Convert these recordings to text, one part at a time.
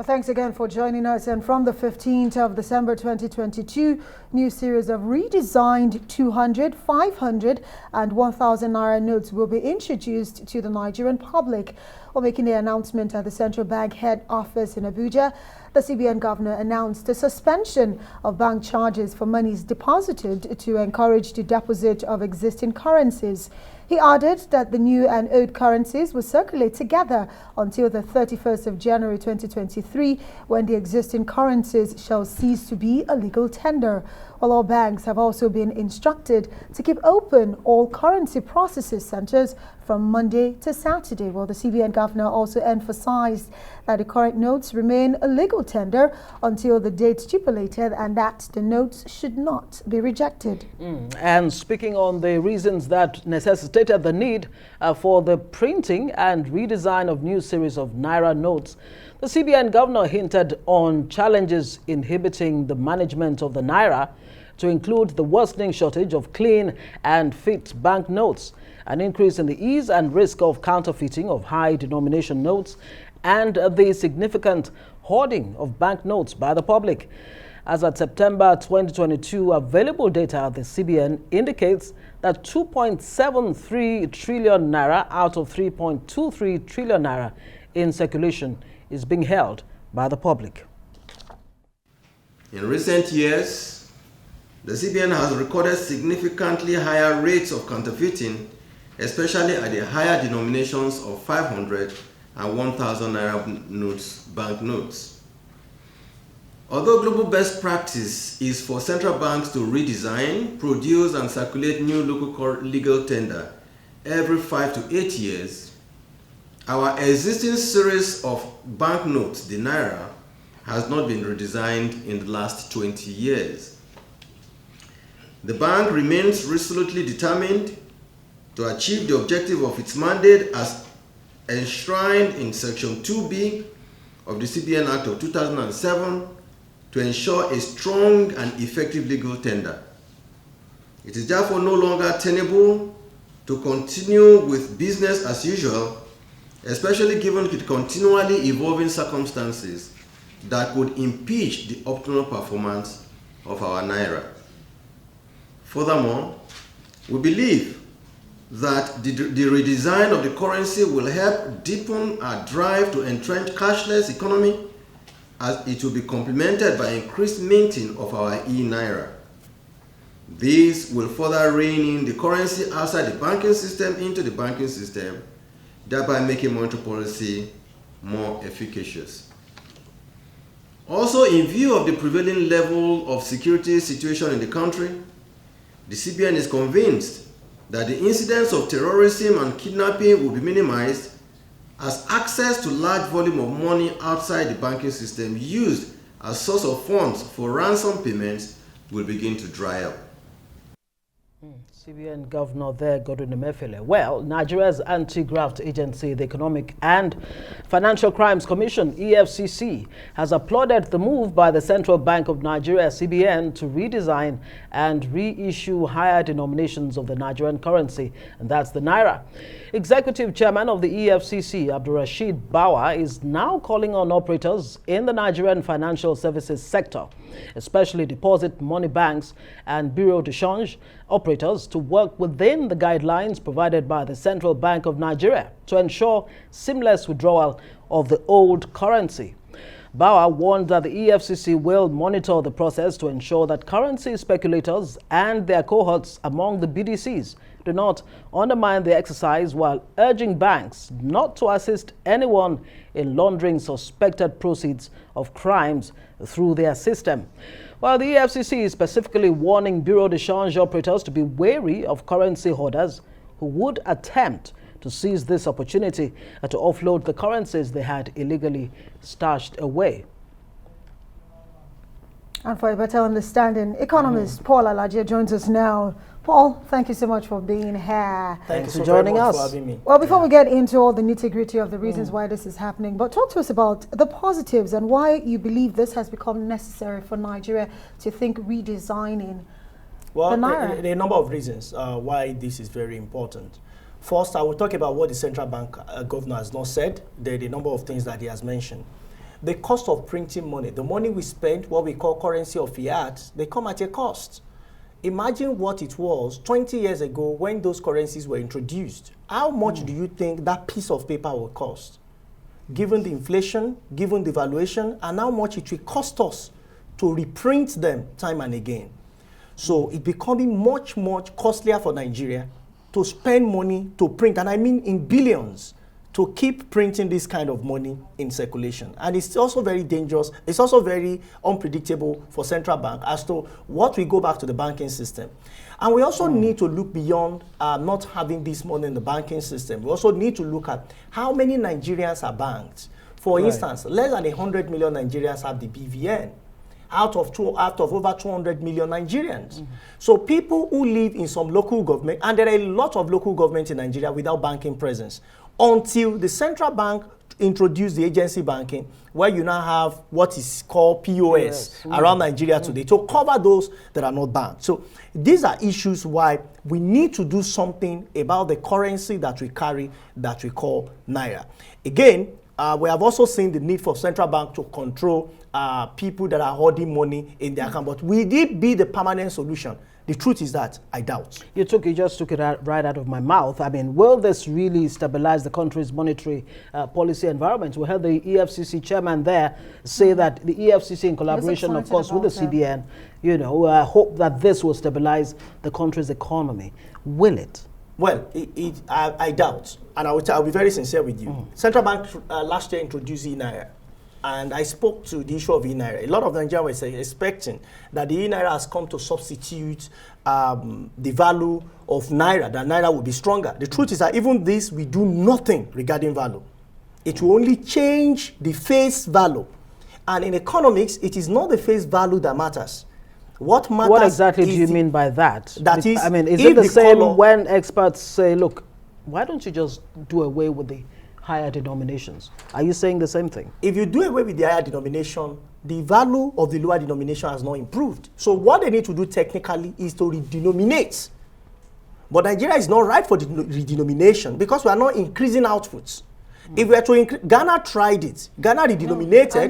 Well, thanks again for joining us. And from the 15th of December 2022, new series of redesigned 200, 500 and 1,000 Naira notes will be introduced to the Nigerian public. While making the announcement at the Central Bank head office in Abuja, the CBN governor announced the suspension of bank charges for monies deposited to encourage the deposit of existing currencies. He added that the new and old currencies will circulate together until the 31st of January 2023, when the existing currencies shall cease to be a legal tender. While all banks have also been instructed to keep open all currency processing centers from Monday to Saturday. Well, the CBN governor also emphasized that the current notes remain a legal tender until the date stipulated, and that the notes should not be rejected. And speaking on the reasons that necessitated the need for the printing and redesign of new series of Naira notes, the CBN governor hinted on challenges inhibiting the management of the Naira, to include the worsening shortage of clean and fit banknotes, an increase in the ease and risk of counterfeiting of high denomination notes, and the significant hoarding of banknotes by the public. As at September 2022, available data at the CBN indicates that 2.73 trillion Naira out of 3.23 trillion Naira in circulation is being held by the public. In recent years, the CBN has recorded significantly higher rates of counterfeiting, especially at the higher denominations of 500 and 1,000 Naira notes, banknotes. Although global best practice is for central banks to redesign, produce and circulate new local legal tender every 5 to 8 years, our existing series of banknotes, the Naira, has not been redesigned in the last 20 years. The bank remains resolutely determined to achieve the objective of its mandate as enshrined in Section 2B of the CBN Act of 2007 to ensure a strong and effective legal tender. It is therefore no longer tenable to continue with business as usual, especially given the continually evolving circumstances that could impeach the optimal performance of our Naira. Furthermore, we believe that the redesign of the currency will help deepen our drive to entrench cashless economy, as it will be complemented by increased minting of our e-Naira. This will further rein in the currency outside the banking system into the banking system, thereby making monetary policy more efficacious. Also, in view of the prevailing level of security situation in the country, the CBN is convinced that the incidence of terrorism and kidnapping will be minimized, as access to large volume of money outside the banking system used as source of funds for ransom payments will begin to dry up. CBN Governor there, Godwin Emefiele. Well, Nigeria's anti-graft agency, the Economic and Financial Crimes Commission, EFCC, has applauded the move by the Central Bank of Nigeria, CBN, to redesign and reissue higher denominations of the Nigerian currency, and that's the Naira. Executive Chairman of the EFCC, Abdulrasheed Bawa, is now calling on operators in the Nigerian financial services sector, especially deposit money banks and bureau de change operators, to work within the guidelines provided by the Central Bank of Nigeria to ensure seamless withdrawal of the old currency. Bawa warned that the EFCC will monitor the process to ensure that currency speculators and their cohorts among the BDCs do not undermine the exercise, while urging banks not to assist anyone in laundering suspected proceeds of crimes through their system. While the EFCC is specifically warning bureau de change operators to be wary of currency hoarders who would attempt to seize this opportunity to offload the currencies they had illegally stashed away. And for a better understanding, economist Paul Alaje joins us now. Paul, thank you so much for being here. Thanks for joining us. For having me. Well, before we get into all the nitty-gritty of the reasons why this is happening, but talk to us about the positives and why you believe this has become necessary for Nigeria to think redesigning the Naira. There are a number of reasons why this is very important. First, I will talk about what the central bank governor has not said. There are a number of things that he has mentioned. the cost of printing money, the money we spend, what we call currency or fiat, they come at a cost. Imagine what it was 20 years ago when those currencies were introduced. How much do you think that piece of paper will cost? Given the inflation, given the valuation, and how much it will cost us to reprint them time and again. So it's becoming much, much costlier for Nigeria to spend money to print, and I mean in billions, to keep printing this kind of money in circulation. And it's also very dangerous. It's also very unpredictable for central bank as to what will go back to the banking system. And we also need to look beyond not having this money in the banking system. We also need to look at how many Nigerians are banked. For instance, less than 100 million Nigerians have the BVN out of over 200 million Nigerians. So people who live in some local government, and there are a lot of local governments in Nigeria without banking presence, until the central bank introduced the agency banking, where you now have what is called POS around Nigeria today to cover those that are not banked. So these are issues why we need to do something about the currency that we carry that we call Naira. Again, we have also seen the need for central bank to control people that are holding money in their account. But will it be the permanent solution? The truth is that I doubt. You just took it right out of my mouth. I mean, will this really stabilize the country's monetary policy environment? We heard the EFCC chairman there say that the EFCC, in collaboration, of course, with the CBN, hope that this will stabilize the country's economy. Will it? Well, I doubt, and I'll be very sincere with you. Central Bank last year introduced Naira, and I spoke to the issue of Naira. A lot of Nigerians were expecting that the Naira has come to substitute the value of Naira, that Naira will be stronger. The truth is that even this, we do nothing regarding value. It will only change the face value. And in economics, it is not the face value that matters. What matters? What exactly do you mean by that? That is, I mean, is it the same when experts say, look, why don't you just do away with the higher denominations? Are you saying the same thing? If you do away with the higher denomination, the value of the lower denomination has not improved. So what they need to do technically is to redenominate. But Nigeria is not right for the redenomination because we are not increasing outputs. If we are to increase, Ghana tried it. Ghana redenominated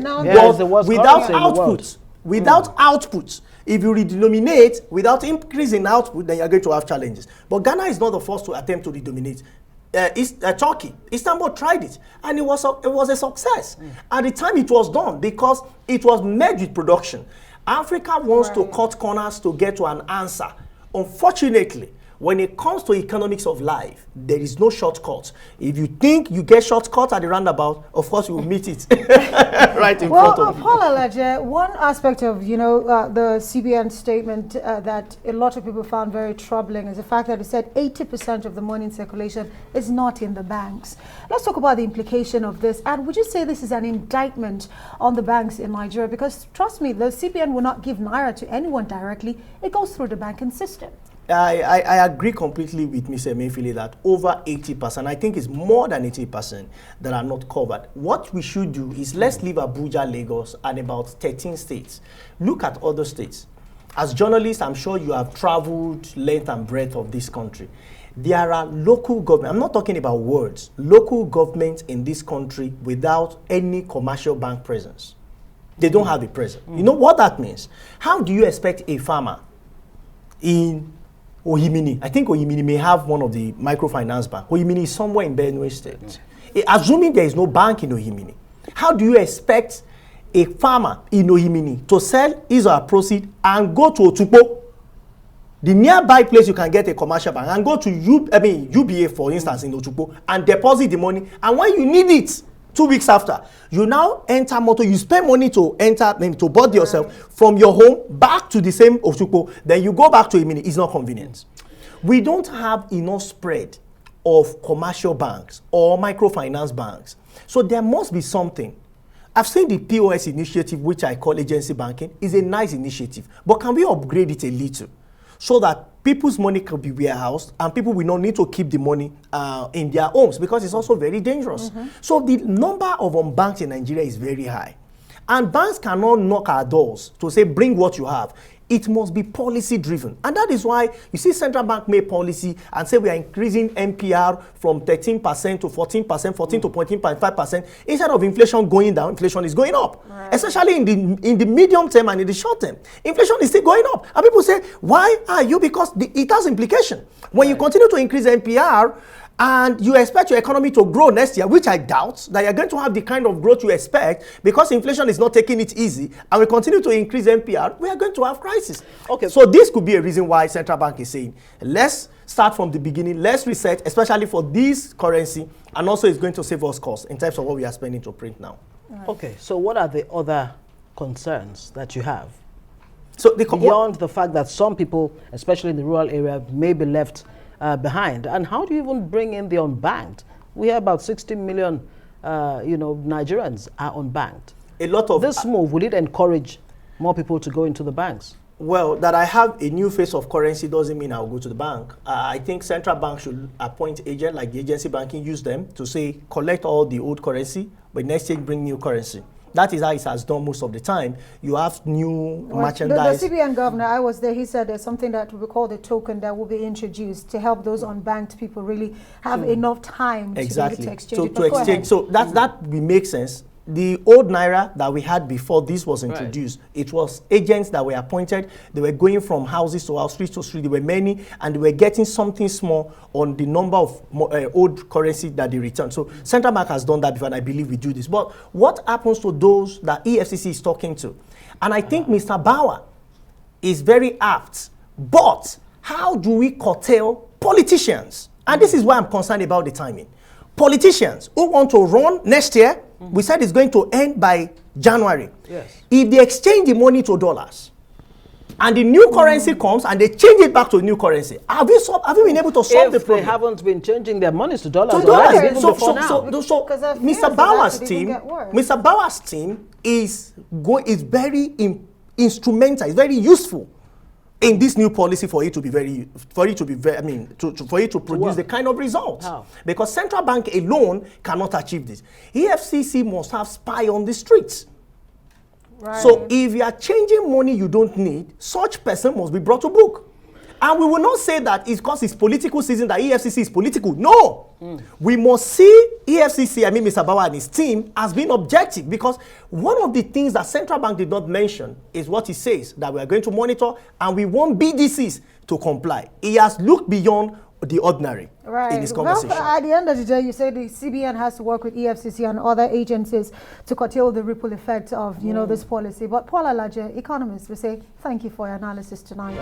without outputs. Without outputs. If you redenominate without increasing output, then you're going to have challenges. But Ghana is not the first to attempt to redenominate. Turkey, Istanbul tried it, and it was a success. At the time it was done because it was merged with production. Africa wants to cut corners to get to an answer. Unfortunately, when it comes to economics of life, there is no shortcut. If you think you get shortcut at the roundabout, of course you will meet it right in front of you. Paul Alaje, one aspect of the CBN statement that a lot of people found very troubling is the fact that it said 80% of the money in circulation is not in the banks. Let's talk about the implication of this. And would you say this is an indictment on the banks in Nigeria? Because trust me, the CBN will not give Naira to anyone directly. It goes through the banking system. I agree completely with Mr. Mayfield that over 80%, I think it's more than 80% that are not covered. What we should do is let's leave Abuja, Lagos, and about 13 states. Look at other states. As journalists, I'm sure you have traveled length and breadth of this country. There are local government, I'm not talking about words, local governments in this country without any commercial bank presence. They don't have a presence. You know what that means? How do you expect a farmer in Ohimini? I think Ohimini may have one of the microfinance banks. Ohimini is somewhere in Benue State. Assuming there is no bank in Ohimini, how do you expect a farmer in Ohimini to sell his or her proceed and go to Otukpo, the nearby place you can get a commercial bank, and go to UBA, for instance, in Otukpo, and deposit the money, and when you need it, 2 weeks after, you now enter motor, you spend money to enter, to board yourself from your home back to the same Otukpo, then you go back to Imini. It's not convenient. We don't have enough spread of commercial banks or microfinance banks. So there must be something. I've seen the POS initiative, which I call agency banking, is a nice initiative. But can we upgrade it a little so that people's money can be warehoused and people will not need to keep the money in their homes, because it's also very dangerous. So the number of unbanked in Nigeria is very high. And banks cannot knock our doors to say, bring what you have. it must be policy driven. And that is why you see central bank make policy and say we are increasing MPR from 13% to 14%, 14 to 14.5%. Instead of inflation going down, inflation is going up. Right. Especially in the medium term and in the short term. Inflation is still going up. And people say, why are you? Because it has implication. When you continue to increase MPR, and you expect your economy to grow next year, which I doubt, that you're going to have the kind of growth you expect because inflation is not taking it easy, and we continue to increase MPR, we are going to have crisis. Okay. So this could be a reason why central bank is saying, let's start from the beginning, let's reset, especially for this currency, and also it's going to save us costs in terms of what we are spending to print now. Right. Okay, so what are the other concerns that you have? So beyond the fact that some people, especially in the rural area, may be left behind, and how do you even bring in the unbanked? We have about 60 million, Nigerians are unbanked. A lot of this move, will it encourage more people to go into the banks? Well, that I have a new face of currency doesn't mean I'll go to the bank. I think central bank should appoint agents like the agency banking, use them to say collect all the old currency, but next year bring new currency. That is how it has done most of the time. You have new merchandise. The CBN governor, I was there, he said there's something that we call the token that will be introduced to help those unbanked people really have enough time to be able to exchange. So that will make sense. The old Naira that we had before this was introduced, it was agents that were appointed. They were going from houses to house, street to street. There were many, and they were getting something small on the number of old currency that they returned. So central bank has done that before, and I believe we do this. But what happens to those that EFCC is talking to? And I think Mr. Bauer is very apt. But how do we curtail politicians? And this is why I'm concerned about the timing. Politicians who want to run next year, we said it's going to end by January. Yes. If they exchange the money to dollars and the new currency comes and they change it back to new currency, have we been able to solve the problem? They haven't been changing their monies to dollars. So Mr. Bauer's team is very instrumental, is very useful in this new policy for it to produce the kind of results. How? Because central bank alone cannot achieve this. EFCC must have spy on the streets. Right. So if you are changing money you don't need, such person must be brought to book. And we will not say that it's because it's political season that EFCC is political. No. We must see EFCC, Mr. Bauer and his team, as being objective, because one of the things that central bank did not mention is what he says, that we are going to monitor and we want BDCs to comply. He has looked beyond the ordinary in his conversation. Well, at the end of the day, you say the CBN has to work with EFCC and other agencies to curtail the ripple effect of, this policy. But Paul Alaje, economist, we say thank you for your analysis tonight.